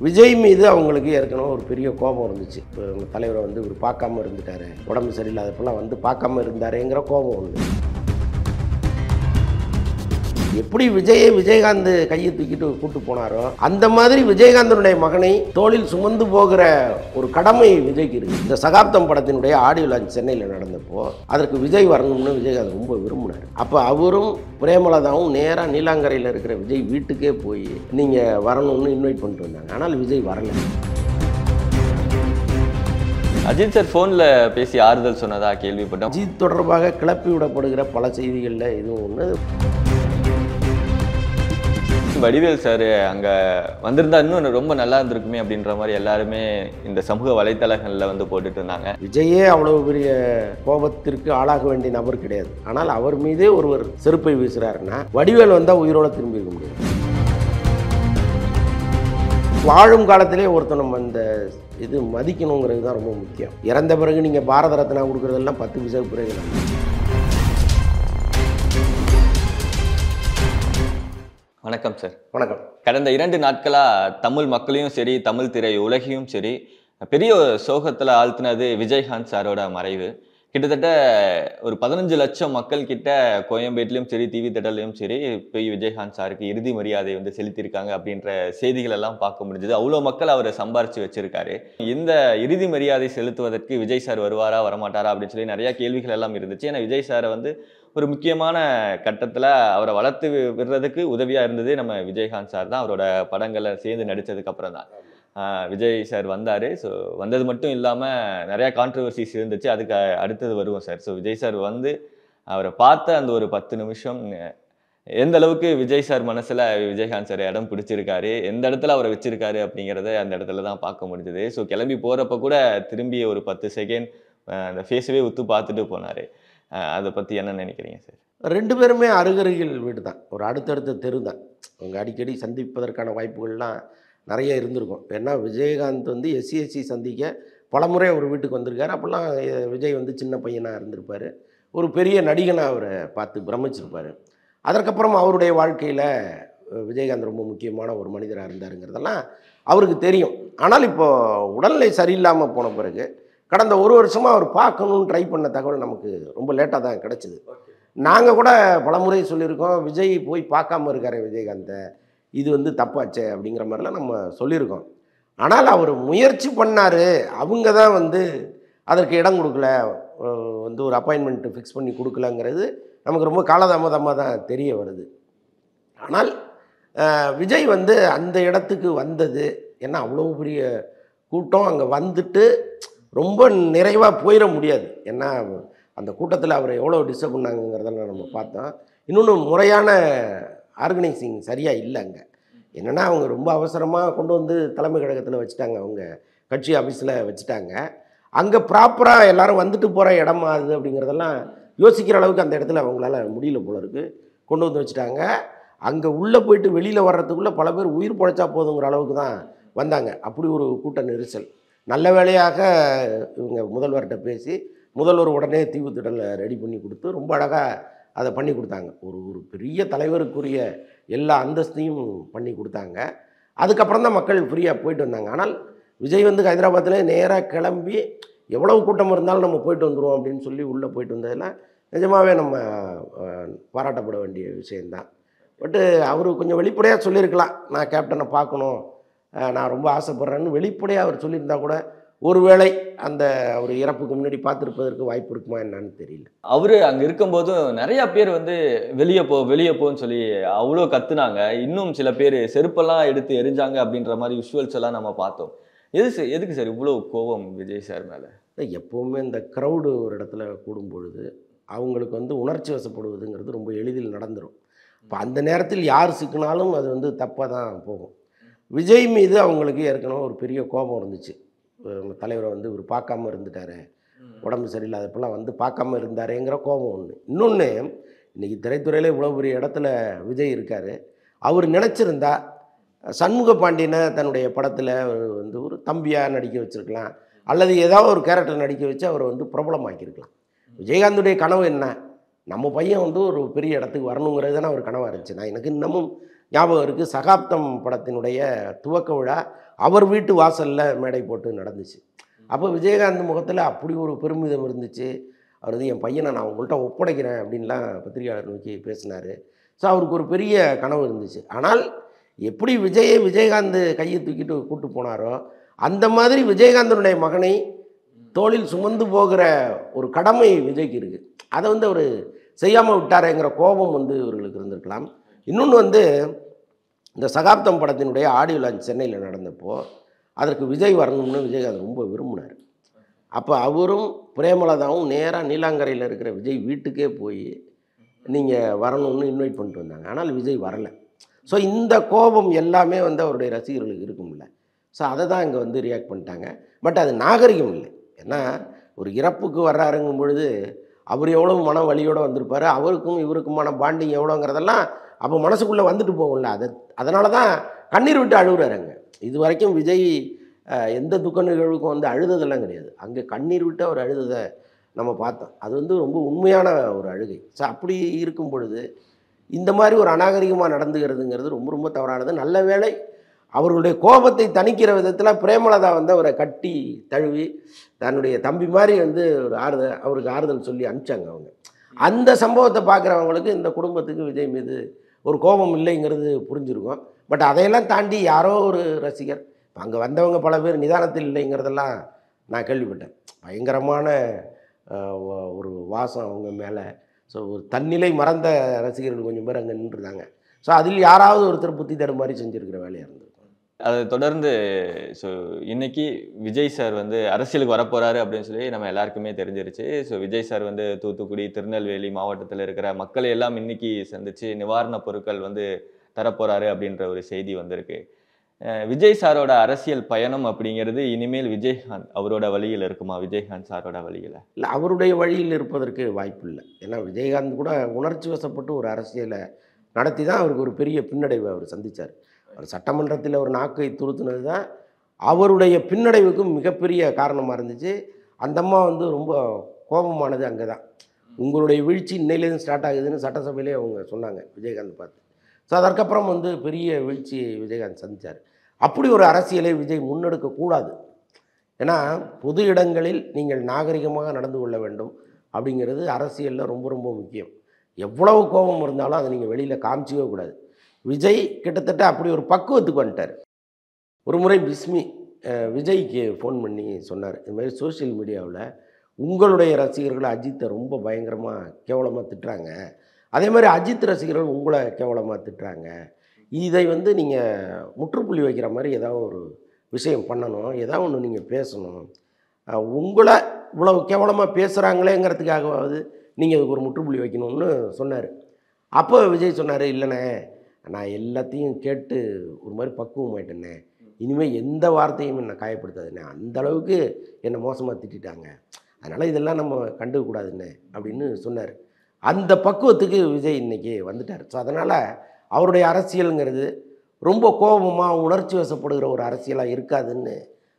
விஜய் மீது அவங்களுக்கு ஏற்கனவே ஒரு பெரிய கோபம் இருந்துச்சு. இப்போ உங்கள் தலைவரை வந்து இவர் பார்க்காம இருந்துட்டாரு, உடம்பு சரியில்லாதப்பெல்லாம் வந்து பார்க்காம இருந்தாருங்கிற கோபம் ஒன்று. எப்படி விஜயகாந்த் கையை தூக்கிட்டு கூட்டு போனாரோ அந்த மாதிரி விஜயகாந்தனுடைய மகனை தோளில் சுமந்து போகிற ஒரு கடமை விஜய்க்கு இருக்கு. இந்த சகாப்தம் படத்தினுடைய ஆடியோ லான்ச் சென்னையில் நடந்தப்போ அதற்கு விஜய் வரணும்னு விஜயகாந்த் ரொம்ப விரும்பினார். அப்போ அவரும் பிரேமலதாவும் நேராக நீலாங்கரையில் இருக்கிற விஜய் வீட்டுக்கே போய் நீங்கள் வரணும்னு இன்வைட் பண்ணிட்டு வந்தாங்க. ஆனால் விஜய் வரல. அஜித் சார் ஃபோனில் பேசி ஆறுதல் சொன்னதா கேள்விப்பட்டோம். அஜித் தொடர்பாக கிளப்பி விடப்படுகிற பல செய்திகளில் இதுவும் ஒன்று. வடிவேல் சார் அங்கே வந்திருந்தா இன்னும் ரொம்ப நல்லா இருந்திருக்குமே அப்படின்ற மாதிரி எல்லாருமே இந்த சமூக வலைத்தளங்களில் வந்து போட்டுட்டு இருந்தாங்க. விஜயே அவ்வளவு பெரிய கோபத்திற்கு ஆளாக வேண்டிய நபர் கிடையாது. ஆனால் அவர் மீதே ஒருவர் செருப்பை வீசுறாருன்னா வடிவேல் வந்தால் உயிரோட திரும்பி இருக்க முடியாது. வாழும் காலத்திலே ஒருத்தர் நம்ம இந்த இது மதிக்கணுங்கிறது தான் ரொம்ப முக்கியம். இறந்த பிறகு நீங்கள் பாரத ரத்னா கொடுக்குறதெல்லாம் 10 பைசாவுக்கு பிறகு தான். வணக்கம் சார். வணக்கம். கடந்த 2 நாட்களாக தமிழ் மக்களையும் சரி தமிழ் திரை உலகையும் சரி பெரிய சோகத்தில் ஆழ்த்தினது விஜயகாந்த் சாரோட மறைவு. கிட்டத்தட்ட ஒரு 15 லட்சம் மக்கள் கிட்ட கோயம்பேட்லையும் சரி டிவி தியேட்டர்லையும் சரி போய் விஜயகாந்த் சாருக்கு இறுதி மரியாதை வந்து செலுத்தியிருக்காங்க அப்படின்ற செய்திகள் எல்லாம் பார்க்க முடிஞ்சது. அவ்வளோ மக்கள் அவரை சம்பாரிச்சு வச்சிருக்காரு. இந்த இறுதி மரியாதை செலுத்துவதற்கு விஜய் சார் வருவாரா வரமாட்டாரா அப்படின்னு சொல்லி நிறைய கேள்விகள் எல்லாம் இருந்துச்சு. ஏன்னா விஜய் சாரை வந்து ஒரு முக்கியமான கட்டத்தில் அவரை வளர்த்து விடுறதுக்கு உதவியாக இருந்தது நம்ம விஜயகாந்த் சார் தான். அவரோட படங்களை சேர்ந்து நடித்ததுக்கு அப்புறம் தான் விஜய் சார் வந்தார். ஸோ வந்தது மட்டும் இல்லாமல் நிறையா கான்ட்ரவர்சிஸ் இருந்துச்சு. அதுக்கு அடுத்தது வருவோம் சார். ஸோ விஜய் சார் வந்து அவரை பார்த்த அந்த ஒரு 10 நிமிஷம் எந்த அளவுக்கு விஜய் சார் மனசில் விஜயகாந்த் சார் இடம் பிடிச்சிருக்காரு, எந்த இடத்துல அவரை வச்சிருக்காரு அப்படிங்கிறத அந்த இடத்துல தான் பார்க்க முடிஞ்சது. ஸோ கிளம்பி போகிறப்ப கூட திரும்பி ஒரு 10 செகண்ட் அந்த ஃபேஸவே உத்து பார்த்துட்டு போனார். அதை பற்றி என்ன நினைக்கிறீங்க சார்? 2 பேருமே அருகருகில் வீடு தான், ஒரு அடுத்தடுத்த தெரு தான். அவங்க அடிக்கடி சந்திப்பதற்கான வாய்ப்புகள்லாம் நிறைய இருந்திருக்கும். ஏன்னா விஜயகாந்த் வந்து எஸ்சி சந்திக்க பலமுறை ஒரு வீட்டுக்கு வந்திருக்காரு. அப்போல்லாம் விஜய் வந்து சின்ன பையனாக இருந்திருப்பார். ஒரு பெரிய நடிகனாக அவரை பார்த்து பிரமிச்சிருப்பார். அதற்கப்புறம் அவருடைய வாழ்க்கையில் விஜயகாந்த் ரொம்ப முக்கியமான ஒரு மனிதராக இருந்தாருங்கிறதெல்லாம் அவருக்கு தெரியும். ஆனால் இப்போது உடல்நிலை சரியில்லாமல் போன பிறகு கடந்த 1 வருஷமாக அவர் பார்க்கணுன்னு ட்ரை பண்ண தகவல் நமக்கு ரொம்ப லேட்டாக தான் கிடச்சிது. நாங்கள் கூட பலமுறை சொல்லியிருக்கோம், விஜய் போய் பார்க்காம இருக்காரு விஜயகாந்தை, இது வந்து தப்பாச்சே அப்படிங்கிற மாதிரிலாம் நம்ம சொல்லியிருக்கோம். ஆனால் அவர் முயற்சி பண்ணார். அவங்க தான் வந்து அதற்கு இடம் கொடுக்கல, வந்து ஒரு அப்பாயின்மெண்ட்டு ஃபிக்ஸ் பண்ணி கொடுக்கலங்கிறது நமக்கு ரொம்ப காலதாமதமாக தான் தெரிய வருது. ஆனால் விஜய் வந்து அந்த இடத்துக்கு வந்தது ஏன்னா அவ்வளோ பெரிய கூட்டம் அங்கே வந்துட்டு ரொம்ப நிறைவாக போயிட முடியாது. ஏன்னா அந்த கூட்டத்தில் அவர் எவ்வளோ டிஸ்டர்ப் பண்ணாங்கிறதெல்லாம் நம்ம பார்த்தோம். இன்னொன்று முறையான ஆர்கனைசிங் சரியாக இல்லை. அங்கே என்னென்னா அவங்க ரொம்ப அவசரமாக கொண்டு வந்து தலைமை கழகத்தில் வச்சுட்டாங்க, அவங்க கட்சி ஆஃபீஸில் வச்சுட்டாங்க. அங்கே ப்ராப்பராக எல்லோரும் வந்துட்டு போகிற இடமா அது அப்படிங்கிறதெல்லாம் யோசிக்கிற அளவுக்கு அந்த இடத்துல அவங்களால முடியல போல இருக்குது. கொண்டு வந்து வச்சுட்டாங்க. அங்கே உள்ளே போயிட்டு வெளியில் வர்றதுக்குள்ளே பல பேர் உயிர் பிழைச்சா போதுங்கிற அளவுக்கு தான் வந்தாங்க. அப்படி ஒரு கூட்ட நெரிசல். நல்ல வேளையாக இவங்க முதல்வர்கிட்ட பேசி முதல்வர் உடனே தீவு திடலை ரெடி பண்ணி கொடுத்து ரொம்ப அழகாக அதை பண்ணி கொடுத்தாங்க. ஒரு பெரிய தலைவருக்குரிய எல்லா அந்தஸ்தையும் பண்ணி கொடுத்தாங்க. அதுக்கப்புறம் தான் மக்கள் ஃப்ரீயாக போயிட்டு வந்தாங்க. ஆனால் விஜய் வந்து ஹைதராபாத்தில் நேராக கிளம்பி எவ்வளவு கூட்டம் இருந்தாலும் நம்ம போயிட்டு வந்துடுவோம் அப்படின்னு சொல்லி உள்ளே போயிட்டு வந்ததில் நிஜமாகவே நம்ம பாராட்டப்பட வேண்டிய விஷயந்தான். பட்டு அவர் கொஞ்சம் வெளிப்படையாக சொல்லியிருக்கலாம், நான் கேப்டனை பார்க்கணும், நான் ரொம்ப ஆசைப்பட்றேன்னு வெளிப்படையாக அவர் சொல்லியிருந்தா கூட ஒருவேளை அந்த ஒரு இறப்புக்கு முன்னாடி பார்த்துருப்பதற்கு வாய்ப்பு இருக்குமா என்னன்னு தெரியல. அவர் அங்கே இருக்கும்போதும் நிறையா பேர் வந்து வெளியே போன்னு சொல்லி அவ்வளோ கத்துனாங்க. இன்னும் சில பேர் செருப்பெல்லாம் எடுத்து எரிஞ்சாங்க அப்படின்ற மாதிரி விஷுவல்ஸ் எல்லாம் நம்ம பார்த்தோம். எதுக்கு சார் இவ்வளோ கோபம் விஜய் சார் மேலே? எப்போவுமே இந்த க்ரௌடு ஒரு இடத்துல கூடும் பொழுது அவங்களுக்கு வந்து உணர்ச்சி வசப்படுவதுங்கிறது ரொம்ப எளிதில் நடந்துடும். இப்போ அந்த நேரத்தில் யார் சிக்கினாலும் அது வந்து தப்பாக தான் போகும். விஜய் மீது அவங்களுக்கு ஏற்கனவே ஒரு பெரிய கோபம் இருந்துச்சு. தலைவரை வந்து இவர் பார்க்காம இருந்துட்டாரு, உடம்பு சரியில்லாதப்பெல்லாம் வந்து பார்க்காம இருந்தாருங்கிற கோபம் ஒன்று. இன்னொன்று, இன்றைக்கி திரைத்துறையில் இவ்வளோ பெரிய இடத்துல விஜய் இருக்கார். அவர் நினச்சிருந்தா சண்முக பாண்டியனை தன்னுடைய படத்தில் வந்து ஒரு தம்பியாக நடிக்க வச்சுருக்கலாம், அல்லது ஏதாவது ஒரு கேரக்டர் நடிக்க வச்சு அவரை வந்து பிரபலமாக்கியிருக்கலாம். விஜயகாந்துடைய கனவு என்ன? நம்ம பையன் வந்து ஒரு பெரிய இடத்துக்கு வரணுங்கிறது தானே ஒரு கனவாக இருந்துச்சு. நான் எனக்கு இன்னமும் ஞாபகம் இருக்குது, சகாப்தம் படத்தினுடைய துவக்க விழா அவர் வீட்டு வாசலில் மேடை போட்டு நடந்துச்சு. அப்போ விஜயகாந்த் முகத்தில் அப்படி ஒரு பெருமிதம் இருந்துச்சு. அவர் வந்து என் பையனை நான் உங்கள்கிட்ட ஒப்படைக்கிறேன் அப்படின்லாம் பத்திரிகையாளர் நோக்கி பேசினார். ஸோ அவருக்கு ஒரு பெரிய கனவு இருந்துச்சு. ஆனால் எப்படி விஜயகாந்த் கையை தூக்கிட்டு கூப்பிட்டு போனாரோ அந்த மாதிரி விஜயகாந்தனுடைய மகனை தோளில் சுமந்து போகிற ஒரு கடமை விஜய்க்கு இருக்குது. அதை வந்து அவர் செய்யாமல் விட்டாரேங்கிற கோபம் வந்து இவர்களுக்கு இருந்திருக்கலாம். இன்னொன்று வந்து இந்த சகாப்தம் படத்தினுடைய ஆடியோ லான்ச் சென்னையில் நடந்தப்போ அதற்கு விஜய் வரணும்னு விஜயகாந்த் ரொம்ப விரும்பினார். அப்போ அவரும் பிரேமலதாவும் நேராக நீலாங்கரையில் இருக்கிற விஜய் வீட்டுக்கே போய் நீங்கள் வரணும்னு இன்வைட் பண்ணிட்டு வந்தாங்க. ஆனால் விஜய் வரலை. ஸோ இந்த கோபம் எல்லாமே வந்து அவருடைய ரசிகர்களுக்கு இருக்கும்ல. ஸோ அதை தான் இங்கே வந்து ரியாக்ட் பண்ணிட்டாங்க. பட் அது நாகரிகம் இல்லை. ஏன்னா ஒரு இறப்புக்கு வர்றாருங்கும் பொழுது அவர் எவ்வளோ மன வலியோடு வந்திருப்பார், அவருக்கும் இவருக்குமான பாண்டிங் எவ்வளோங்கிறதெல்லாம் அப்போ மனசுக்குள்ளே வந்துட்டு போகும்ல. அதனால தான் கண்ணீர் விட்டு அழுகுறாருங்க. இது வரைக்கும் விஜய் எந்த துக்க நிகழ்வுக்கும் வந்து அழுததெல்லாம் கிடையாது. அங்கே கண்ணீர் விட்டு அவர் அழுததை நம்ம பார்த்தோம். அது வந்து ரொம்ப உண்மையான ஒரு அழுகை. ஸோ அப்படி இருக்கும் பொழுது இந்த மாதிரி ஒரு அநாகரிகமாக நடந்துக்கிறதுங்கிறது ரொம்ப ரொம்ப தவறானது. நல்ல வேளை அவர்களுடைய கோபத்தை தணிக்கிற விதத்தில் பிரேமலதா வந்து அவரை கட்டி தழுவி தன்னுடைய தம்பி மாதிரி வந்து ஒரு அவருக்கு ஆறுதல் சொல்லி அனுப்பிச்சாங்க அவங்க. அந்த சம்பவத்தை பார்க்குறவங்களுக்கு இந்த குடும்பத்துக்கு விஜய் மீது ஒரு கோபம் இல்லைங்கிறது புரிஞ்சிருக்கும். பட் அதையெல்லாம் தாண்டி யாரோ ஒரு ரசிகர் அங்கே வந்தவங்க பல பேர் நிதானத்தில் இல்லைங்கிறதெல்லாம் நான் கேள்விப்பட்டேன். பயங்கரமான ஒரு வாசம் அவங்க மேலே. ஸோ ஒரு தன்னிலை மறந்த ரசிகர்கள் கொஞ்சம் பேர் அங்கே நின்றுருந்தாங்க. ஸோ அதில் யாராவது ஒருத்தர் புத்தி தரும் மாதிரி செஞ்சுருக்கிற வேலையாக இருந்தது. அதை தொடர்ந்து ஸோ இன்னைக்கு விஜய் சார் வந்து அரசியலுக்கு வரப்போறாரு அப்படின்னு சொல்லி நம்ம எல்லாருக்குமே தெரிஞ்சிருச்சு. ஸோ விஜய் சார் வந்து தூத்துக்குடி, திருநெல்வேலி மாவட்டத்தில் இருக்கிற மக்களை எல்லாம் இன்னைக்கு சந்திச்சு நிவாரணப் பொருட்கள் வந்து தரப்போறாரு அப்படின்ற ஒரு செய்தி வந்திருக்கு. விஜய் சாரோட அரசியல் பயணம் அப்படிங்கிறது இனிமேல் விஜயகாந்த் அவரோட வழியில் இருக்குமா? விஜயகாந்த் சாரோட வழியில் இல்லை, அவருடைய வழியில் இருப்பதற்கு வாய்ப்பு இல்லை. ஏன்னா விஜயகாந்த் கூட உணர்ச்சி வசப்பட்டு ஒரு அரசியலை நடத்தி தான் அவருக்கு ஒரு பெரிய பின்னடைவை அவர் சந்தித்தார். அவர் சட்டமன்றத்தில் ஒரு நாக்கை துருத்துனது தான் அவருடைய பின்னடைவுக்கு மிகப்பெரிய காரணமாக இருந்துச்சு. அந்த அம்மா வந்து ரொம்ப கோபமானது அங்கே தான். உங்களுடைய வீழ்ச்சி இன்னையிலேருந்து ஸ்டார்ட் ஆகுதுன்னு சட்டசபையிலே அவங்க சொன்னாங்க விஜயகாந்த் பார்த்து. ஸோ அதற்கப்புறம் வந்து பெரிய வீழ்ச்சியை விஜயகாந்த் சந்தித்தார். அப்படி ஒரு அரசியலை விஜய் முன்னெடுக்கக்கூடாது. ஏன்னா பொது இடங்களில் நீங்கள் நாகரிகமாக நடந்து கொள்ள வேண்டும் அப்படிங்கிறது அரசியலில் ரொம்ப ரொம்ப முக்கியம். எவ்வளவு கோபம் இருந்தாலும் அதை நீங்கள் வெளியில் காமிச்சிக்கவே கூடாது. விஜய் கிட்டத்தட்ட அப்படி ஒரு பக்குவத்துக்கு வந்துட்டார். ஒரு முறை பிஸ்மி விஜய்க்கு ஃபோன் பண்ணி சொன்னார், இது மாதிரி சோஷியல் மீடியாவில் உங்களுடைய ரசிகர்களை அஜித்தை ரொம்ப பயங்கரமாக கேவலமாக திட்டுறாங்க, அதே மாதிரி அஜித் ரசிகர்கள் உங்களை கேவலமாக திட்டுறாங்க, இதை வந்து நீங்கள் முற்றுப்புள்ளி வைக்கிற மாதிரி ஏதாவது ஒரு விஷயம் பண்ணணும், ஏதாவது ஒன்று நீங்கள் பேசணும், உங்களை இவ்வளோ கேவலமாக பேசுகிறாங்களேங்கிறதுக்காகவாவது நீங்கள் அதுக்கு ஒரு முற்றுப்புள்ளி வைக்கணும்னு சொன்னார். அப்போ விஜய் சொன்னார், இல்லைண்ணே நான் எல்லாத்தையும் கேட்டு ஒரு மாதிரி பக்குவம் ஆயிட்டேண்ணே, இனிமேல் எந்த வார்த்தையும் என்னை காயப்படுத்தாதுண்ணே, அந்தளவுக்கு என்னை மோசமாக திட்டாங்க, அதனால் இதெல்லாம் நம்ம கண்டுக்கக்கூடாதுண்ணே அப்படின்னு சொன்னார். அந்த பக்குவத்துக்கு விஜய் இன்றைக்கி வந்துட்டார். ஸோ அதனால் அவருடைய அரசியலுங்கிறது ரொம்ப கோபமாக உணர்ச்சி வசப்படுகிற ஒரு அரசியலாக இருக்காதுன்னு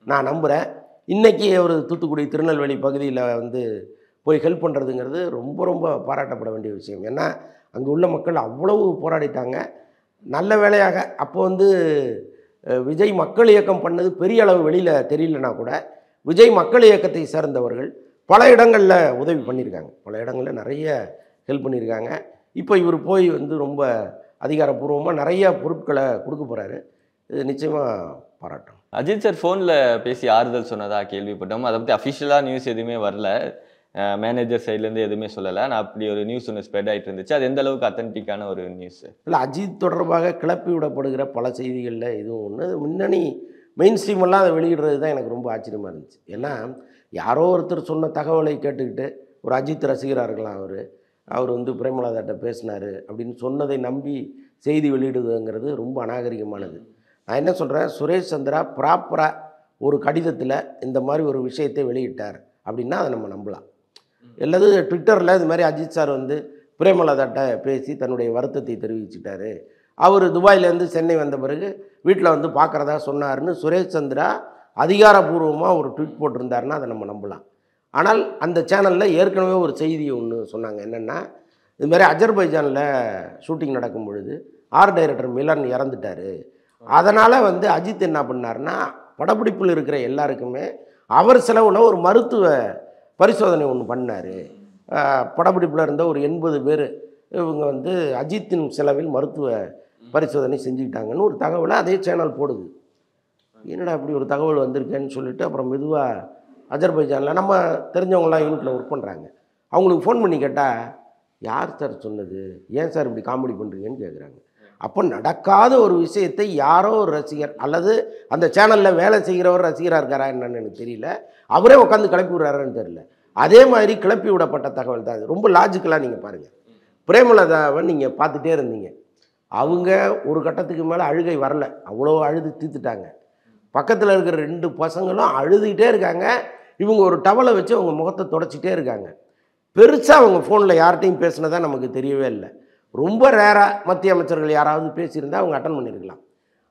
நான் நம்புகிறேன். இன்றைக்கி அவர் தூத்துக்குடி, திருநெல்வேலி பகுதியில் வந்து போய் ஹெல்ப் பண்ணுறதுங்கிறது ரொம்ப ரொம்ப பாராட்டப்பட வேண்டிய விஷயம். ஏன்னா அங்கே உள்ள மக்கள் அவ்வளவு போராடிட்டாங்க. நல்ல வேளையாக அப்போ வந்து விஜய் மக்கள் இயக்கம் பண்ணது பெரிய அளவு வெளியில் தெரியலனா கூட விஜய் மக்கள் இயக்கத்தை சேர்ந்தவர்கள் பல இடங்களில் உதவி பண்ணியிருக்காங்க, பல இடங்களில் நிறைய ஹெல்ப் பண்ணியிருக்காங்க. இப்போ இவர் போய் வந்து ரொம்ப அதிகாரப்பூர்வமாக நிறைய பொருட்களை கொடுக்க போகிறாரு. இது நிச்சயமாக பாராட்டும். அஜித் சார் ஃபோனில் பேசி ஆறுதல் சொன்னதா கேள்விப்பட்டோம். அதை பற்றி அஃபிஷியலாக நியூஸ் எதுவுமே வரல, மேனேஜர் சைட்லேருந்து எதுவுமே சொல்லலை. நான் அப்படி ஒரு நியூஸ் ஒன்று ஸ்ப்ரெட் ஆகிட்டு இருந்துச்சு. அது எந்த அளவுக்கு அத்தன்டிக்கான ஒரு நியூஸ்? இல்லை, அஜித் தொடர்பாக கிளப்பி விடப்படுகிற பல செய்திகளில் இதுவும் ஒன்று. முன்னணி மெயின் ஸ்ட்ரீமெல்லாம் அதை வெளியிடுறது தான் எனக்கு ரொம்ப ஆச்சரியமாக இருந்துச்சு. ஏன்னா யாரோ ஒருத்தர் சொன்ன தகவலை கேட்டுக்கிட்டு ஒரு அஜித் ரசிகராக இருக்கலாம், அவர் வந்து பிரேமலதாட்ட பேசினார் அப்படின்னு சொன்னதை நம்பி செய்தி வெளியிடுதுங்கிறது ரொம்ப அநாகரிகமானது. நான் என்ன சொல்கிறேன், சுரேஷ் சந்திரா ப்ராப்பராக ஒரு கடிதத்தில் இந்த மாதிரி ஒரு விஷயத்தை வெளியிட்டார் அப்படின்னா அதை நம்ம நம்பலாம். அல்லது ட்விட்டரில் இது மாதிரி அஜித் சார் வந்து பிரேமலதாட்ட பேசி தன்னுடைய வருத்தத்தை தெரிவிச்சிட்டாரு, அவர் துபாயிலேருந்து சென்னை வந்த பிறகு வீட்டில் வந்து பார்க்குறதா சொன்னார்னு சுரேஷ் சந்திரா அதிகாரப்பூர்வமாக ஒரு ட்வீட் போட்டிருந்தாருன்னா அதை நம்ம நம்பலாம். ஆனால் அந்த சேனலில் ஏற்கனவே ஒரு செய்தி ஒன்று சொன்னாங்க, என்னென்னா இதுமாதிரி அஜர்பைஜானில் ஷூட்டிங் நடக்கும் பொழுது ஆர்ட் டைரக்டர் மிலன் இறந்துட்டார், அதனால் வந்து அஜித் என்ன பண்ணார்னா, படப்பிடிப்பில் இருக்கிற எல்லாருக்குமே அவர் செலவில் ஒரு மருத்துவ பரிசோதனை ஒன்று பண்ணார். படப்பிடிப்பில் இருந்த ஒரு 80 பேர் இவங்க வந்து அஜித்தின் செலவில் மருத்துவ பரிசோதனை செஞ்சுக்கிட்டாங்கன்னு ஒரு தகவலை அதே சேனல் போடுது. என்னடா இப்படி ஒரு தகவல் வந்திருக்கேன்னு சொல்லிட்டு அப்புறம் மெதுவாக அஜர்பைஜானில் நம்ம தெரிஞ்சவங்களாம் யூனிட்டில் ஒர்க் பண்ணுறாங்க, அவங்களுக்கு ஃபோன் பண்ணி கேட்டால், யார் சார் சொன்னது, ஏன் சார் இப்படி காமெடி பண்ணுறீங்கன்னு கேட்குறாங்க. அப்போ நடக்காத ஒரு விஷயத்தை யாரோ ஒரு ரசிகர் அல்லது அந்த சேனலில் வேலை செய்கிறவர் ரசிகராக இருக்காரா என்னன்னு எனக்கு தெரியல, அவரே உட்காந்து கிளப்பி விடுறாருன்னு தெரியல. அதே மாதிரி கிளப்பி விடப்பட்ட தகவல் தான் அது. ரொம்ப லாஜிக்கலாக நீங்கள் பாருங்கள். பிரேமலதாவை நீங்கள் பார்த்துட்டே இருந்தீங்க, அவங்க ஒரு கட்டத்துக்கு மேலே அழுகை வரல, அவ்வளோ அழுது தீர்த்துட்டாங்க. பக்கத்தில் இருக்கிற 2 பசங்களும் அழுதுகிட்டே இருக்காங்க. இவங்க ஒரு டவலை வச்சு அவங்க முகத்தை தொடச்சிட்டே இருக்காங்க. பெருசாக அவங்க ஃபோனில் யார்கிட்டையும் பேசினதா நமக்கு தெரியவே இல்லை. ரொம்ப ரேராக மத்திய அமைச்சர்கள் யாராவது பேசியிருந்தால் அவங்க அட்டன் பண்ணியிருக்கலாம்.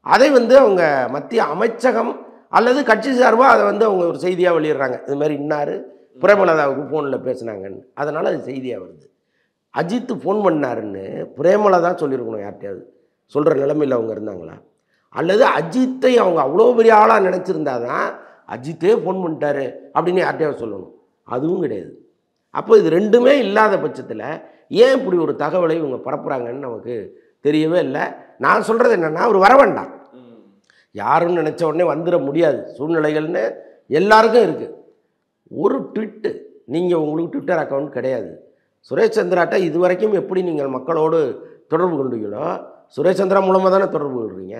அதை வந்து அவங்க மத்திய அமைச்சகம் அல்லது கட்சி சார்பாக அதை வந்து அவங்க ஒரு செய்தியாக வெளியிடுறாங்க, இது மாதிரி இன்னார் பிரேமலதாவுக்கு ஃபோனில் பேசினாங்கன்னு. அதனால் அது செய்தியாக வருது. அஜித் ஃபோன் பண்ணாருன்னு பிரேமலதா சொல்லியிருக்கணும், யார்கிட்டையாவது சொல்கிற நிலைமையில் அவங்க இருந்தாங்களா? அல்லது அஜித்தை அவங்க அவ்வளோ பெரிய ஆளாக நினச்சிருந்தா தான் அஜித்தே ஃபோன் பண்ணிட்டாரு அப்படின்னு யார்கிட்டையாவது சொல்லணும், அதுவும் கிடையாது. அப்போ இது ரெண்டுமே இல்லாத பட்சத்தில் ஏன் இப்படி ஒரு தகவலை இவங்க பரப்புகிறாங்கன்னு நமக்கு தெரியவே இல்லை. நான் சொல்கிறது என்னென்னா, அவர் வர வேண்டாம், யாருன்னு நினச்ச உடனே வந்துட முடியாது, சூழ்நிலைகள்னு எல்லாருக்கும் இருக்குது. ஒரு ட்விட்டு, நீங்கள் உங்களுக்கு ட்விட்டர் அக்கௌண்ட் கிடையாது, சுரேஷ் சந்திராட்ட இது வரைக்கும் எப்படி நீங்கள் மக்களோடு தொடர்பு கொண்டீங்களோ, சுரேஷ் சந்திரா மூலமாக தானே தொடர்பு கொள்கிறீங்க.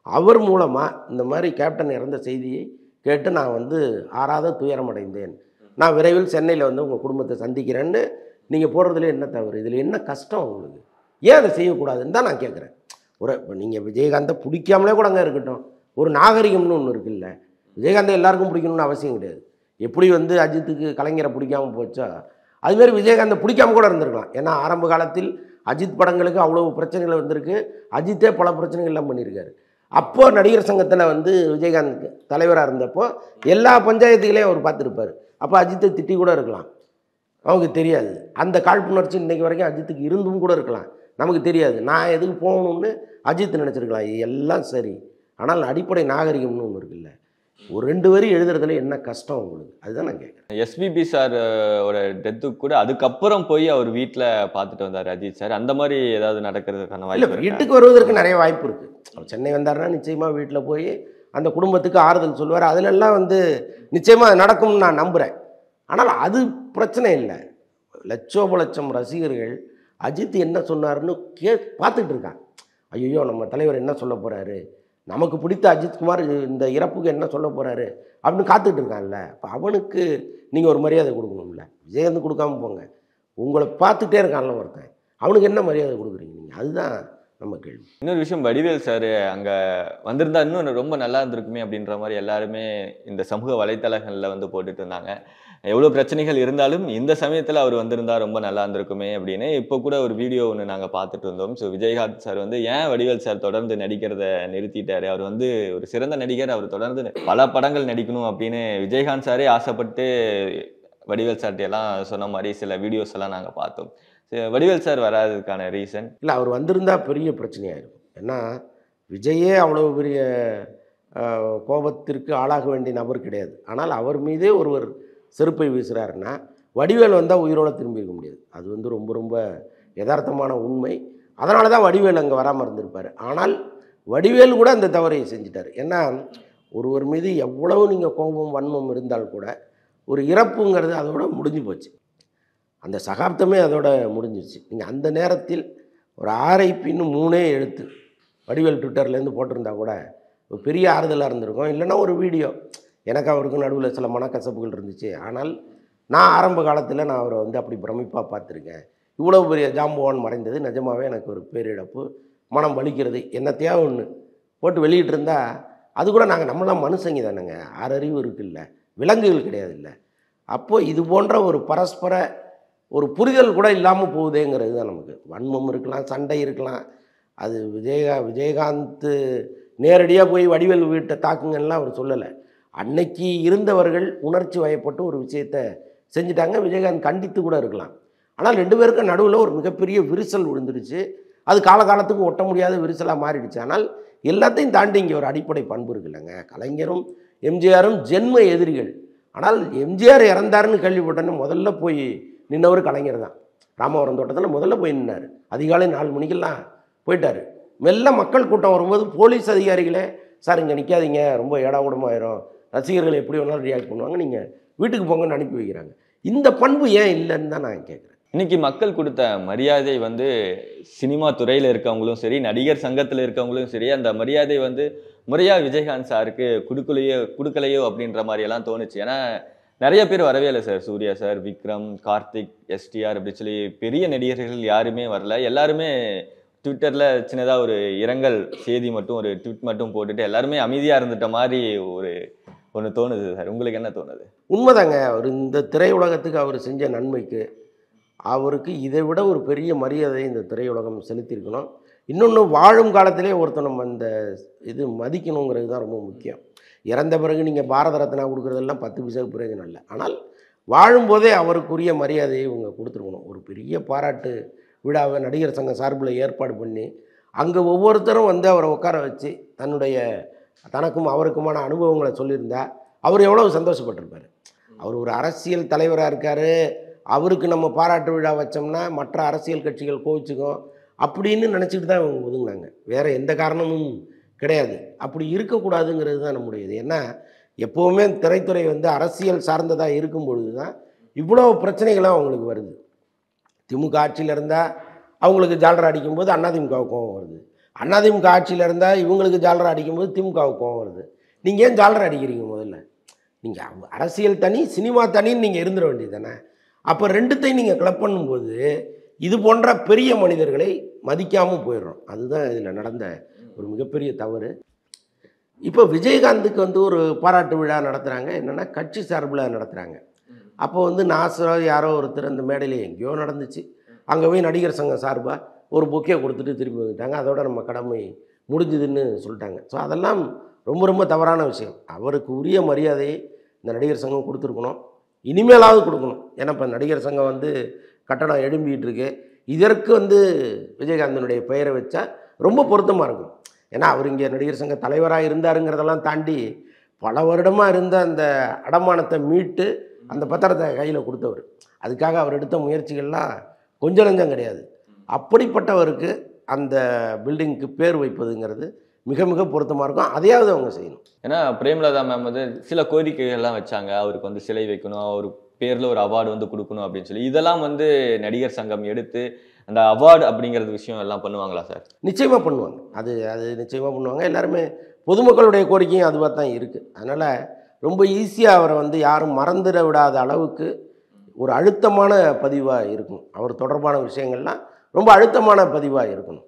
அவர் மூலமாக இந்த மாதிரி கேப்டன் இறந்த செய்தியை கேட்டு நான் வந்து ஆறாத துயரம் அடைந்தேன், நான் விரைவில் சென்னையில் வந்து உங்கள் குடும்பத்தை சந்திக்கிறேன்னு நீங்கள் போடுறதுல என்ன தவறு, இதில் என்ன கஷ்டம் உங்களுக்கு, ஏன் அதை செய்யக்கூடாதுன்னு தான் நான் கேட்குறேன். இப்போ நீங்கள் விஜயகாந்தை பிடிக்காமலே கூட அங்கே இருக்கட்டும், ஒரு நாகரிகம்னு ஒன்று இருக்குல்ல, விஜயகாந்தை எல்லாருக்கும் பிடிக்கணும்னு அவசியம் கிடையாது. எப்படி வந்து அஜித்துக்கு கலைஞரை பிடிக்காமல் போச்சோ அதுமாரி விஜயகாந்தை பிடிக்காம கூட இருந்திருக்கலாம். ஏன்னா ஆரம்ப காலத்தில் அஜித் படங்களுக்கு அவ்வளோ பிரச்சனைகள் வந்திருக்கு, அஜித்தே பல பிரச்சனைகள்லாம் பண்ணியிருக்காரு. அப்போது நடிகர் சங்கத்தில் வந்து விஜயகாந்த் தலைவராக இருந்தப்போ எல்லா பஞ்சாயத்துகளையும் அவர் பார்த்துருப்பார். அப்போ அஜித்தை திட்டி கூட இருக்கலாம், அவங்க தெரியாது. அந்த காழ்ப்புணர்ச்சி இன்றைக்கு வரைக்கும் அஜித்துக்கு இருந்தும் கூட இருக்கலாம், நமக்கு தெரியாது. நான் எதுக்கு போகணும்னு அஜித் நினச்சிருக்கலாம். எல்லாம் சரி, ஆனால் அடிப்படை நாகரிகம்னு ஒன்று இருக்குல்ல, ஒரு 2 வரி எழுதுறதுல என்ன கஷ்டம் உங்களுக்கு, அதுதான் நான் கேட்குறேன். எஸ்பிபி சார் ஓட டெத்துக்கு கூட அதுக்கப்புறம் போய் அவர் வீட்டில் பார்த்துட்டு வந்தார் அஜித் சார், அந்த மாதிரி ஏதாவது நடக்கிறதுக்கான வாய்ப்பு இல்லை? வீட்டுக்கு வருவதற்கு நிறைய வாய்ப்பு இருக்குது. அவர் சென்னை வந்தாருன்னா நிச்சயமாக வீட்டில் போய் அந்த குடும்பத்துக்கு ஆறுதல் சொல்லுவார், அதிலெல்லாம் வந்து நிச்சயமாக நடக்கும்னு நான் நம்புகிறேன். ஆனால் அது பிரச்சனை இல்லை. லட்சோப லட்சம் ரசிகர்கள் அஜித் என்ன சொன்னார்னு பார்த்துட்டு இருக்காங்க. ஐயோ நம்ம தலைவர் என்ன சொல்ல போகிறாரு, நமக்கு பிடித்த அஜித்குமார் இந்த இறப்புக்கு என்ன சொல்ல போகிறாரு அப்படின்னு காத்துக்கிட்டு இருக்கான்ல. இப்போ அவனுக்கு நீங்கள் ஒரு மரியாதை கொடுக்கணும்ல. விஜயகாந்த் கொடுக்காம போங்க, உங்களை பார்த்துட்டே இருக்கான்ல ஒருத்தன், அவனுக்கு என்ன மரியாதை கொடுக்குறீங்க நீங்கள், அதுதான் நம்ம கேள்வி. இன்னொரு விஷயம், வடிவேல் சார் அங்கே வந்திருந்தா இன்னும் ரொம்ப நல்லா இருந்திருக்குமே அப்படின்ற மாதிரி எல்லாருமே இந்த சமூக வலைத்தளங்களில் வந்து போட்டுட்டு இருந்தாங்க. எவ்வளோ பிரச்சனைகள் இருந்தாலும் இந்த சமயத்தில் அவர் வந்திருந்தா ரொம்ப நல்லா இருந்திருக்குமே அப்படின்னு. இப்போ கூட ஒரு வீடியோ ஒன்று நாங்கள் பார்த்துட்டு இருந்தோம். ஸோ விஜயகாந்த் சார் வந்து ஏன் வடிவேல் சார் தொடர்ந்து நடிக்கிறத நிறுத்திட்டாரு, அவர் வந்து ஒரு சிறந்த நடிகர், அவர் தொடர்ந்து பல படங்கள் நடிக்கணும் அப்படின்னு விஜயகாந்த் சாரே ஆசைப்பட்டு வடிவேல் சார்ட்ட எல்லாம் சொன்ன மாதிரி சில வீடியோஸ் எல்லாம் நாங்கள் பார்த்தோம். வடிவேல் சார் வராததுக்கான ரீசன் இல்லை, அவர் வந்திருந்தால் பெரிய பிரச்சனையாயிருக்கும். ஏன்னா விஜயே அவ்வளோ பெரிய கோபத்திற்கு ஆளாக வேண்டிய நபர் கிடையாது. ஆனால் அவர் மீதே ஒருவர் செருப்பை வீசுகிறாருன்னா வடிவேல் வந்தால் உயிரோடு திரும்பி இருக்க முடியாது. அது வந்து ரொம்ப ரொம்ப யதார்த்தமான உண்மை. அதனால தான் வடிவேல் அங்கே வராமல் இருந்திருப்பார். ஆனால் வடிவேல் கூட அந்த தவறை செஞ்சிட்டார். ஏன்னா ஒருவர் மீது எவ்வளவு நீங்கள் கோபம் வன்மம் இருந்தால் கூட ஒரு இறப்புங்கிறது அதோட முடிஞ்சு போச்சு, அந்த சகாப்தமே அதோட முடிஞ்சிருச்சு. நீங்கள் அந்த நேரத்தில் ஒரு RIPன்னு 3 எழுத்து வடிவேல் ட்விட்டர்லேருந்து போட்டிருந்தா கூட ஒரு பெரிய ஆறுதலாக இருந்திருக்கும். இல்லைன்னா ஒரு வீடியோ, எனக்கு அவருக்கும் நடுவில் சில மனக்கசப்புகள் இருந்துச்சு, ஆனால் நான் ஆரம்ப காலத்தில் நான் அவரை வந்து அப்படி பிரமிப்பாக பார்த்துருக்கேன், இவ்வளோ பெரிய ஜாம்பவான் மறைந்தது நிஜமாகவே எனக்கு ஒரு பேரிழப்பு, மனம் வலிக்கிறது, என்னத்தையா ஒன்று போட்டு வெளியிட்டு இருந்தால் அது கூட நாங்கள் நம்மளாம் மனுஷங்க தானேங்க, 6 அறிவு இருக்குல்ல, விலங்குகள் கிடையாது இல்லை. அப்போது இது போன்ற ஒரு பரஸ்பர ஒரு புரிதல் கூட இல்லாமல் போகுதேங்கிறது தான் நமக்கு. வன்மம் இருக்கலாம், சண்டை இருக்கலாம். அது விஜயகாந்த் நேரடியாக போய் வடிவேல் வீட்டை தாக்குங்கலாம் அவர் சொல்லலை. அன்னைக்கு இருந்தவர்கள் உணர்ச்சி வயப்பட்டு ஒரு விஷயத்தை செஞ்சுட்டாங்க, விஜயகாந்த் கண்டித்து கூட இருக்கலாம். ஆனால் 2 பேருக்கும் நடுவில் ஒரு மிகப்பெரிய விரிசல் விழுந்துருச்சு. அது காலகாலத்துக்கு ஒட்ட முடியாத விரிசலாக மாறிடுச்சு. ஆனால் எல்லாத்தையும் தாண்டி இங்கே ஒரு அடிப்படை பண்பு இருக்குல்லங்க. கலைஞரும் எம்ஜிஆரும் ஜென்ம எதிரிகள். ஆனால் எம்ஜிஆர் இறந்தாருன்னு கேள்விப்பட்டேன்னு முதல்ல போய் நின்னவர் கலைஞர் தான். ராமவரம் தோட்டத்தில் முதல்ல போய் நின்னார். அதிகாலை 4 மணிக்கெல்லாம் போயிட்டார். மெல்ல மக்கள் கூட்டம் வரும்போது போலீஸ் அதிகாரிகளே, சார் இங்கே நிற்காதீங்க, ரொம்ப ஏடாகூடமாயிரும், ரசிகர்கள் எப்படி வேணாலும் ரியாக்ட் பண்ணுவாங்க, நீங்கள் வீட்டுக்கு போங்கன்னு அனுப்பி வைக்கிறாங்க. இந்த பண்பு ஏன் இல்லைன்னு தான் நான் கேட்குறேன். இன்னைக்கு மக்கள் கொடுத்த மரியாதை வந்து சினிமா துறையில் இருக்கவங்களும் சரி, நடிகர் சங்கத்தில் இருக்கவங்களும் சரி, அந்த மரியாதை வந்து முறையா விஜயகாந்த் சாருக்கு கொடுக்கலையோ அப்படின்ற மாதிரி எல்லாம் தோணுச்சு. ஏன்னா நிறைய பேர் வரவே இல்லை sir. Suriya sir, Vikram, Karthik, STR அப்படி சொல்லி பெரிய நடிகர்கள் யாருமே வரல. எல்லாருமே ட்விட்டர்ல சின்னதா ஒரு இரங்கல் செய்தி மட்டும், ஒரு ட்வீட் மட்டும் போட்டுட்டு எல்லாருமே அமைதியா இருந்துட்ட மாதிரி ஒன்று தோணுது சார். உங்களுக்கு என்ன தோணுது? உண்மைதாங்க. அவர் இந்த திரையுலகத்துக்கு அவர் செஞ்ச நன்மைக்கு அவருக்கு இதை விட ஒரு பெரிய மரியாதையை இந்த திரையுலகம் செலுத்தியிருக்கணும். இன்னொன்று, வாழும் காலத்திலே ஒருத்தர் நம்ம அந்த இது மதிக்கணுங்கிறது தான் ரொம்ப முக்கியம். இறந்த பிறகு நீங்கள் பாரத ரத்னா கொடுக்குறதெல்லாம் 10 பைசாவுக்கு பிரயோஜனம் இல்லை. ஆனால் வாழும்போதே அவருக்குரிய மரியாதையை இவங்க கொடுத்துருக்கணும். ஒரு பெரிய பாராட்டு விழாவை நடிகர் சங்கம் சார்பில் ஏற்பாடு பண்ணி அங்கே ஒவ்வொருத்தரும் வந்து அவரை உட்கார வச்சு தனக்கும் அவருக்குமான அனுபவங்களை சொல்லியிருந்தா அவர் எவ்வளவு சந்தோஷப்பட்டிருப்பார். அவர் ஒரு அரசியல் தலைவராக இருக்கார், அவருக்கு நம்ம பாராட்டு விழா வச்சோம்னா மற்ற அரசியல் கட்சிகள் கோவிச்சுக்கும் அப்படின்னு நினச்சிட்டு தான் இவங்க ஒதுங்கினாங்க. வேறு எந்த காரணமும் கிடையாது. அப்படி இருக்கக்கூடாதுங்கிறது தான் நம்முடையது. ஏன்னா எப்போவுமே திரைத்துறை வந்து அரசியல் சார்ந்ததாக இருக்கும் பொழுது தான் இவ்வளோ பிரச்சனைகளாக அவங்களுக்கு வருது. திமுக ஆட்சியில் இருந்தால் அவங்களுக்கு ஜாலரா அடிக்கும்போது அதிமுகவுக்கு கோவம் வருது. அதிமுக ஆட்சியில் இருந்தால் இவங்களுக்கு ஜாலரா அடிக்கும்போது திமுகவுக்கு கோவம் வருது. நீங்கள் ஏன் ஜாலரா அடிக்கிறீங்க? முதல்ல நீங்கள் அரசியல் தனி, சினிமா தனின்னு நீங்கள் இருந்துட வேண்டியது தானே. அப்போ ரெண்டுத்தையும் நீங்கள் கிளப் பண்ணும்போது இது போன்ற பெரிய மனிதர்களை மதிக்காமல் போயிடுறோம். அதுதான் இதில் நடந்த ஒரு மிகப்பெரிய தவறு. இப்போ விஜயகாந்துக்கு வந்து ஒரு பாராட்டு விழா நடத்துகிறாங்க. என்னென்னா கட்சி சார்பில் நடத்துகிறாங்க. அப்போ வந்து நாசரோ யாரோ ஒருத்தர் அந்த மேடையில் எங்கேயோ நடந்துச்சு, அங்கே போய் நடிகர் சங்கம் சார்பாக ஒரு பொக்கே கொடுத்துட்டு திரும்பி வந்துட்டாங்க. அதோட நம்ம கடமை முடிஞ்சுதுன்னு சொல்லிட்டாங்க. ஸோ அதெல்லாம் ரொம்ப ரொம்ப தவறான விஷயம். அவருக்கு உரிய மரியாதையை இந்த நடிகர் சங்கம் கொடுத்துருக்கணும், இனிமேலாவது கொடுக்கணும். ஏன்னா இப்போ நடிகர் சங்கம் வந்து கட்டணம் எழும்பிகிட்டு இருக்கு. இதற்கு வந்து விஜயகாந்தனுடைய பெயரை வச்சா ரொம்ப பொருத்தமாக இருக்கும். ஏன்னா அவர் இங்கே நடிகர் சங்க தலைவராக இருந்தாருங்கிறதெல்லாம் தாண்டி பல வருடமாக இருந்த அந்த அடமானத்தை மீட்டு அந்த பத்திரத்தை கையில் கொடுத்தவர். அதுக்காக அவர் எடுத்த முயற்சிகள்லாம் கொஞ்சம் நஞ்சம் கிடையாது. அப்படிப்பட்டவருக்கு அந்த பில்டிங்க்கு பேர் வைப்பதுங்கிறது மிக மிக பொருத்தமாக இருக்கும். அதையாவது அவங்க செய்யணும். ஏன்னா பிரேமலதா மேம் வந்து சில கோரிக்கைகள்லாம் வச்சாங்க. அவருக்கு வந்து சிலை வைக்கணும், அவர் பேரில் ஒரு அவார்டு வந்து கொடுக்கணும் அப்படின்னு சொல்லி. இதெல்லாம் வந்து நடிகர் சங்கம் எடுத்து அந்த அவார்டு அப்படிங்கிறது விஷயம் எல்லாம் பண்ணுவாங்களா சார்? நிச்சயமாக பண்ணுவாங்க. அது நிச்சயமாக பண்ணுவாங்க. எல்லாருமே பொதுமக்களுடைய கோரிக்கையும் அதுவாக தான் இருக்குது. அதனால் ரொம்ப ஈஸியாக அவரை வந்து யாரும் மறந்துட விடாத அளவுக்கு ஒரு அழுத்தமான பதிவாக இருக்கணும். அவர் தொடர்பான விஷயங்கள்லாம் ரொம்ப அழுத்தமான பதிவாக இருக்கணும்.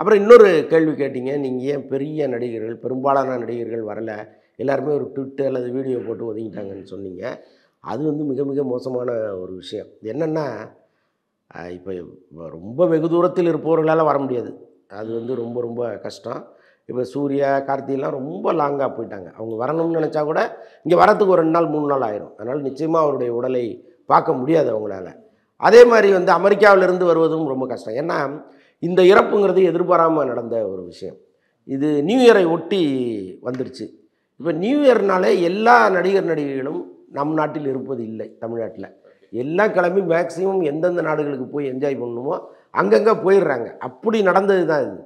அப்புறம் இன்னொரு கேள்வி கேட்டீங்க, நீங்கள் ஏன் பெரிய நடிகர்கள், பெரும்பாலான நடிகர்கள் வரலை, எல்லாருமே ஒரு ட்விட்டு அல்லது வீடியோ போட்டு ஒதுங்கிட்டாங்கன்னு சொன்னீங்க. அது வந்து மிக மிக மோசமான ஒரு விஷயம். என்னென்னா இப்போ ரொம்ப வெகு தூரத்தில் இருப்பவர்களால் வர முடியாது. அது வந்து ரொம்ப ரொம்ப கஷ்டம். இப்போ சூர்யா, கார்த்திகெலாம் ரொம்ப லாங்காக போயிட்டாங்க. அவங்க வரணும்னு நினச்சா கூட இங்கே வரத்துக்கு ஒரு 2 நாள் 3 நாள் ஆயிரும். அதனால் நிச்சயமாக அவருடைய உடலை பார்க்க முடியாது அவங்களால. அதே மாதிரி வந்து அமெரிக்காவிலிருந்து வருவதும் ரொம்ப கஷ்டம். ஏன்னா இந்த இறப்புங்கிறது எதிர்பாராமல் நடந்த ஒரு விஷயம். இது நியூ இயரை ஒட்டி வந்துருச்சு. இப்போ நியூ இயர்னாலே எல்லா நடிகர்களும் நம் நாட்டில் இருப்பது இல்லை. தமிழ்நாட்டில் எல்லாம் கிளம்பி மேக்ஸிமம் எந்தெந்த நாடுகளுக்கு போய் என்ஜாய் பண்ணணுமோ அங்கங்கே போயிடுறாங்க. அப்படி நடந்தது தான் இது.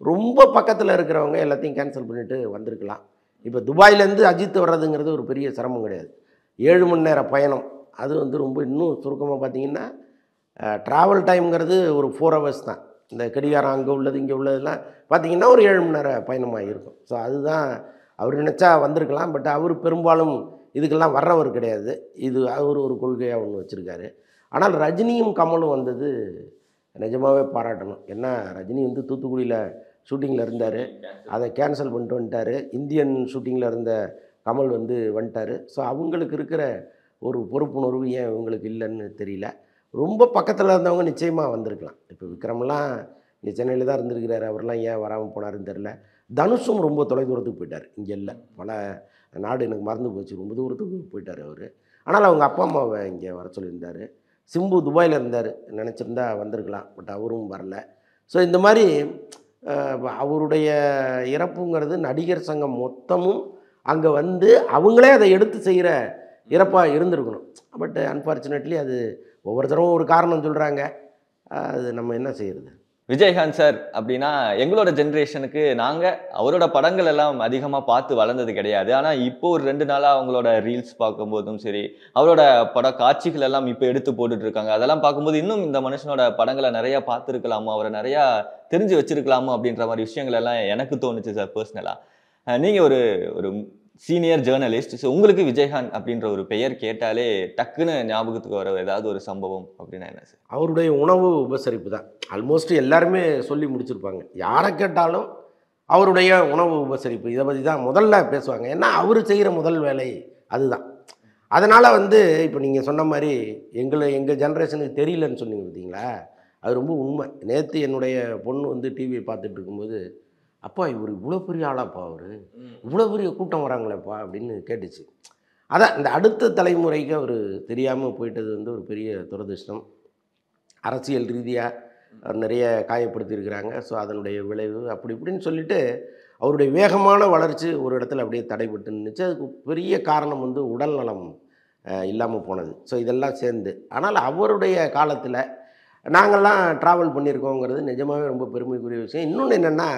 ரொம்ப பக்கத்தில் இருக்கிறவங்க எல்லாத்தையும் கேன்சல் பண்ணிவிட்டு வந்திருக்கலாம். இப்போ துபாயிலேருந்து அஜித் வர்றதுங்கிறது ஒரு பெரிய சிரமம் கிடையாது. 7 மணி நேர பயணம். அது வந்து ரொம்ப இன்னும் சுருக்கமாக பார்த்தீங்கன்னா ட்ராவல் டைம்ங்கிறது ஒரு 4 ஹவர்ஸ் தான். இந்த கடிகாரம் அங்கே உள்ளது இங்கே உள்ளதெல்லாம் பார்த்திங்கன்னா ஒரு 7 மணி நேர பயணமாக இருக்கும். ஸோ அதுதான் அவர் நினச்சா வந்திருக்கலாம். பட் அவர் பெரும்பாலும் இதுக்கெல்லாம் வர்றவர் கிடையாது. இது அவர் ஒரு கொள்கையாக ஒன்று வச்சுருக்காரு. ஆனால் ரஜினியும் கமலும் வந்தது நிஜமாகவே பாராட்டணும். ஏன்னா ரஜினி வந்து தூத்துக்குடியில் ஷூட்டிங்கில் இருந்தார், அதை கேன்சல் பண்ணிட்டு வந்துட்டார். இந்தியன் ஷூட்டிங்கில் இருந்த கமல் வந்து வந்துட்டார். ஸோ அவங்களுக்கு இருக்கிற ஒரு பொறுப்புணர்வு ஏன் இவங்களுக்கு இல்லைன்னு தெரியல. ரொம்ப பக்கத்தில் இருந்தவங்க நிச்சயமாக வந்திருக்கலாம். இப்போ விக்ரம்லாம் இங்கே சென்னையில் தான் இருந்திருக்கிறாரு, அவர்லாம் ஏன் வராமல் போனாருன்னு தெரில. தனுஷும் ரொம்ப தொலைதூரத்துக்கு போயிட்டார். இங்கே இல்லை, பல நாடு எனக்கு மறந்து போச்சு, ரொம்ப தூரத்துக்கு போயிட்டார் அவர். ஆனால் அவங்க அப்பா அம்மாவை இங்கே வர சொல்லியிருந்தார். சிம்பு துபாயில் இருந்தார், நினச்சிருந்தா வந்திருக்கலாம், பட் அவரும் வரல. ஸோ இந்த மாதிரி அவருடைய இறப்புங்கிறது நடிகர் சங்கம் மொத்தமும் அங்கே வந்து அவங்களே அதை எடுத்து செய்கிற இறப்பாக இருந்திருக்கணும். பட் அன்ஃபார்ச்சுனேட்லி அது ஒவ்வொருத்தரும் ஒரு காரணம் சொல்கிறாங்க. அது நம்ம என்ன செய்யறது? விஜயகாந்த் சார் அப்படின்னா எங்களோட ஜென்ரேஷனுக்கு நாங்கள் அவரோட படங்கள் எல்லாம் அதிகமாக பார்த்து வளர்ந்தது கிடையாது. ஆனால் இப்போ ஒரு 2 நாளாக அவங்களோட ரீல்ஸ் பார்க்கும்போதும் சரி, அவரோட பட காட்சிகள் எல்லாம் இப்போ எடுத்து போட்டுட்டு இருக்காங்க. அதெல்லாம் பார்க்கும்போது இன்னும் இந்த மனுஷனோட படங்களை நிறையா பார்த்துருக்கலாமோ, அவரை நிறையா தெரிஞ்சு வச்சிருக்கலாமோ அப்படின்ற மாதிரி விஷயங்கள் எல்லாம் எனக்கு தோணுச்சு சார் பர்சனலாக. நீங்கள் ஒரு சீனியர் ஜேர்னலிஸ்ட், ஸோ உங்களுக்கு விஜயகாந்த் அப்படின்ற ஒரு பெயர் கேட்டாலே டக்குன்னு ஞாபகத்துக்கு வர ஏதாவது ஒரு சம்பவம் அப்படின்னா என்ன சார்? அவருடைய உணவு உபசரிப்பு தான். ஆல்மோஸ்ட் எல்லாருமே சொல்லி முடிச்சிருப்பாங்க. யாரை கேட்டாலும் அவருடைய உணவு உபசரிப்பு இதை பற்றி தான் முதல்ல பேசுவாங்க. ஏன்னா அவர் செய்கிற முதல் வேலை அதுதான். அதனால் வந்து இப்போ நீங்கள் சொன்ன மாதிரி எங்கள் ஜென்ரேஷனுக்கு தெரியலன்னு சொன்னீங்க பார்த்தீங்களா, அது ரொம்ப உண்மை. நேற்று என்னுடைய பொண்ணு வந்து டிவியை பார்த்துட்டு இருக்கும்போது, அப்பா இவர் இவ்வளோ பெரிய ஆளாப்பா, அவர் இவ்வளோ பெரிய கூட்டம் வராங்களேப்பா அப்படின்னு கேட்டுச்சு. அதான் இந்த அடுத்த தலைமுறைக்கு அவர் தெரியாமல் போயிட்டது வந்து ஒரு பெரிய துரதிர்ஷ்டம். அரசியல் ரீதியாக அவர் நிறைய காயப்படுத்தியிருக்கிறாங்க. ஸோ அதனுடைய விளைவு அப்படி இப்படின்னு சொல்லிட்டு அவருடைய வேகமான வளர்ச்சி ஒரு இடத்துல அப்படியே தடைபட்டு நின்றுச்சு. அதுக்கு பெரிய காரணம் வந்து உடல் நலம் இல்லாமல் போனது. ஸோ இதெல்லாம் சேர்ந்து, ஆனால் அவருடைய காலத்தில் நாங்கள்லாம் ட்ராவல் பண்ணியிருக்கோங்கிறது நிஜமாகவே ரொம்ப பெருமைக்குரிய விஷயம். இன்னொன்று என்னென்னா,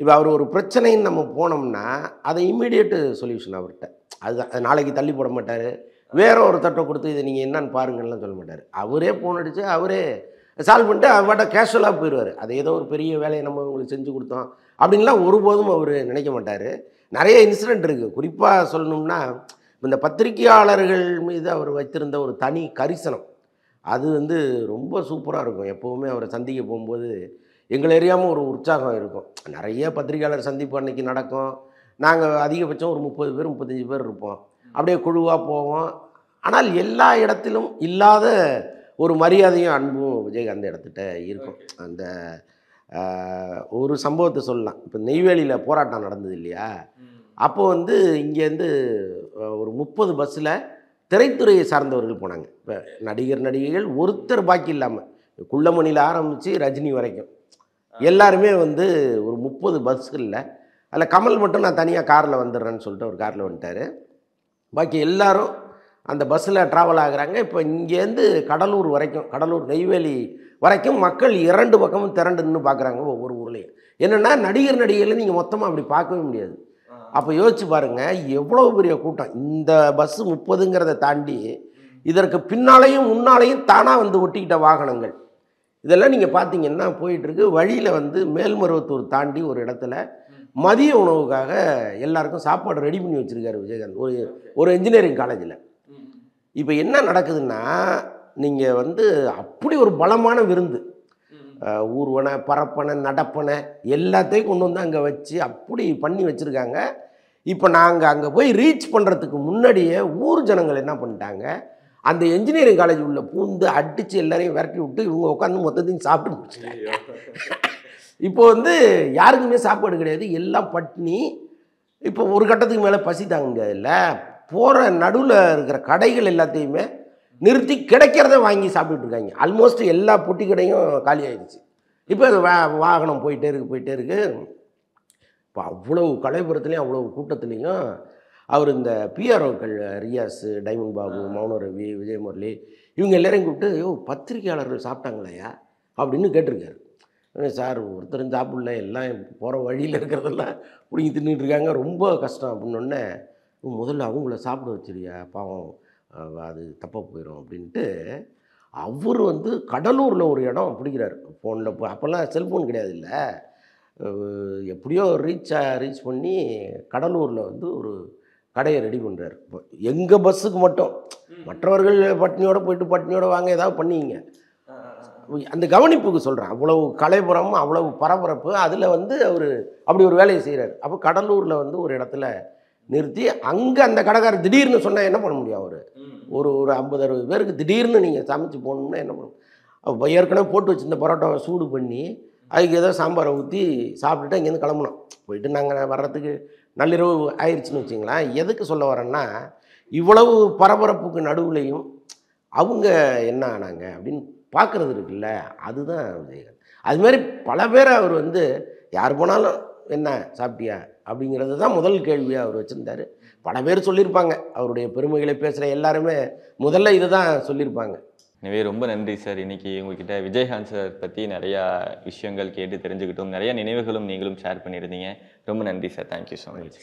இப்போ அவர் ஒரு பிரச்சனைன்னு நம்ம போனோம்னா அதை இம்மீடியட்டு சொல்யூஷன் அவர்கிட்ட. அதுதான், நாளைக்கு தள்ளி போட மாட்டார். வேற ஒரு தட்டை கொடுத்து இதை நீங்கள் என்னன்னு பாருங்கள்லாம் சொல்ல மாட்டார். அவரே ஃபோன் அடித்து அவரே சால்வ் பண்ணிட்டு அவர்கிட்ட கேஷுவலாக போயிடுவார். அது ஏதோ ஒரு பெரிய வேலையை நம்ம உங்களுக்கு செஞ்சு கொடுத்தோம் அப்படின்லாம் ஒருபோதும் அவர் நினைக்க மாட்டார். நிறைய இன்சிடெண்ட் இருக்குது. குறிப்பாக சொல்லணும்னா, இந்த பத்திரிகையாளர்கள் மீது அவர் வைத்திருந்த ஒரு தனி கரிசனம் அது வந்து ரொம்ப சூப்பராக இருக்கும். எப்போவுமே அவரை சந்திக்க போகும்போது எங்களை அறியாமல் ஒரு உற்சாகம் இருக்கும். நிறைய பத்திரிகையாளர் சந்திப்பு அன்றைக்கி நடக்கும். நாங்கள் அதிகபட்சம் ஒரு 30 பேர் 35 பேர் இருப்போம். அப்படியே குழுவாக போவோம். ஆனால் எல்லா இடத்திலும் இல்லாத ஒரு மரியாதையும் அன்பும் விஜயகாந்த் இடத்துட்ட இருக்கும். அந்த ஒரு சம்பவத்தை சொல்லலாம். இப்போ நெய்வேலியில் போராட்டம் நடந்தது இல்லையா, அப்போ வந்து இங்கேருந்து ஒரு 30 பஸ்ஸில் திரைத்துறையை சார்ந்தவர்கள் போனாங்க. இப்போ நடிகர்கள் ஒருத்தர் பாக்கி இல்லாமல், குள்ளமணியில் ஆரம்பித்து ரஜினி வரைக்கும் எல்லாருமே வந்து ஒரு 30 பஸ்களில், அதில் கமல் மட்டும் நான் தனியாக காரில் வந்துடுறேன்னு சொல்லிட்டு ஒரு காரில் வந்துட்டார். பாக்கி எல்லாரும் அந்த பஸ்ஸில் ட்ராவல் ஆகுறாங்க. இப்போ இங்கேருந்து கடலூர் வரைக்கும், கடலூர் நெய்வேலி வரைக்கும் மக்கள் 2 பக்கமும் திரண்டு நின்று பார்க்குறாங்க. ஒவ்வொரு ஊர்லேயும் என்னென்னா, நடிகர்களை நீங்கள் மொத்தமாக அப்படி பார்க்கவே முடியாது. அப்போ யோசிச்சு பாருங்கள் எவ்வளோ பெரிய கூட்டம். இந்த பஸ்ஸு 30ங்கிறத தாண்டி இதற்கு பின்னாலேயும் முன்னாலேயும் தானாக வந்து ஒட்டிக்கிட்ட வாகனங்கள் இதெல்லாம் நீங்கள் பார்த்தீங்கன்னா போயிட்டுருக்கு. வழியில் வந்து மேல்மருவத்தூர் தாண்டி ஒரு இடத்துல மதிய உணவுக்காக எல்லாருக்கும் சாப்பாடு ரெடி பண்ணி வச்சுருக்காரு விஜயகாந்த் ஒரு இன்ஜினியரிங் காலேஜில். இப்போ என்ன நடக்குதுன்னா, நீங்கள் வந்து அப்படி ஒரு பலமான விருந்து, ஊர்வனை பரப்பனை நடப்பனை எல்லாத்தையும் கொண்டு வந்து அங்கே வச்சு அப்படி பண்ணி வச்சுருக்காங்க. இப்போ நாங்கள் அங்கே போய் ரீச் பண்ணுறதுக்கு முன்னாடியே ஊர் ஜனங்கள் என்ன பண்ணிட்டாங்க, அந்த இன்ஜினியரிங் காலேஜ் உள்ள பூந்து அடித்து எல்லாரையும் விரட்டி விட்டு இவங்க உட்காந்து மொத்தத்தையும் சாப்பிட்டு முடிச்சிட்டாங்க. இப்போ வந்து யாருக்குமே சாப்பாடு கிடையாது, எல்லாம் பட்னி. இப்போ ஒரு கட்டத்துக்கு மேலே பசி தாங்க முடியாதுல்ல. போகிற நடுவில் இருக்கிற கடைகள் எல்லாத்தையுமே நிறுத்தி கிடைக்கிறத வாங்கி சாப்பிட்டுட்டு இருக்காங்க. ஆல்மோஸ்ட் எல்லா பொட்டி கடையும் காலி ஆகிடுச்சு. இப்போ அது வாகனம் போயிட்டே இருக்குது. இப்போ அவ்வளோ கலைபுரத்துலேயும் அவ்வளோ கூட்டத்துலேயும் அவர் இந்த பிஆர்ஓக்கள் ரியாஸ், டைமண்ட் பாபு, மௌன ரவி, விஜயமுரளி இவங்க எல்லாரையும் கூப்பிட்டு பத்திரிகையாளர்கள் சாப்பிட்டாங்களையா அப்படின்னு கேட்டிருக்காரு. சார் ஒருத்தரும் சாப்பிடல, எல்லாம் போகிற வழியில் இருக்கிறதெல்லாம் பிடிங்கி தின்னுட்டு இருக்காங்க, ரொம்ப கஷ்டம் அப்படின்னோடனே, முதல்ல அவங்கள சாப்பிட வச்சிருயா, பாவம் அது தப்பாக போயிடும் அப்படின்ட்டு அவர் வந்து கடலூரில் ஒரு இடம் பிடிக்கிறார். ஃபோனில் அப்போல்லாம் செல்ஃபோன் கிடையாது இல்லை, எப்படியோ ரீச் பண்ணி கடலூரில் வந்து ஒரு கடையை ரெடி பண்ணுறாரு. இப்போ எங்கள் பஸ்ஸுக்கு மட்டும், மற்றவர்கள் பட்னியோடு போயிட்டு பட்னியோடு வாங்க ஏதாவது பண்ணிங்க, அந்த கவனிப்புக்கு சொல்கிறேன். அவ்வளவு கலைபுரம், அவ்வளவு பரபரப்பு, அதில் வந்து அவர் அப்படி ஒரு வேலையை செய்கிறார். அப்போ கடலூரில் வந்து ஒரு இடத்துல நிறுத்தி அங்கே அந்த கடைக்காரர் திடீர்னு சொன்னால் என்ன பண்ண முடியும், அவர் ஒரு 50-60 பேருக்கு திடீர்னு நீங்கள் சமைச்சு போகணும்னா என்ன பண்ணணும். அப்போ ஏற்கனவே போட்டு வச்சுருந்த பரோட்டாவை சூடு பண்ணி அதுக்கு ஏதோ சாம்பாரை ஊற்றி சாப்பிட்டுட்டு அங்கேருந்து கிளம்பணும். போயிட்டு நாங்கள் வர்றதுக்கு நள்ளிரவு ஆயிடுச்சுன்னு வச்சிங்களேன். எதுக்கு சொல்ல வரேன்னா, இவ்வளவு பரபரப்புக்கு நடுவுலையும் அவங்க என்ன ஆனாங்க அப்படின்னு பார்க்குறது இருக்குல்ல, அதுதான் விஜயகாந்த். அதுமாரி பல பேரை அவர் வந்து யார் போனாலும் என்ன சாப்பிட்டியா அப்படிங்கிறது தான் முதல் கேள்வியாக அவர் வச்சுருந்தார். பல பேர் சொல்லியிருப்பாங்க, அவருடைய பெருமைகளை பேசுகிற எல்லாருமே முதல்ல இதை தான் சொல்லியிருப்பாங்க. எனவே ரொம்ப நன்றி சார். இன்னைக்கு உங்ககிட்ட விஜயகாந்த் சார் பற்றி நிறையா விஷயங்கள் கேட்டு தெரிஞ்சுக்கிட்டோம். நிறைய நினைவுகளும் நீங்களும் ஷேர் பண்ணியிருந்தீங்க. ரொம்ப நன்றி சார். Thank you so much.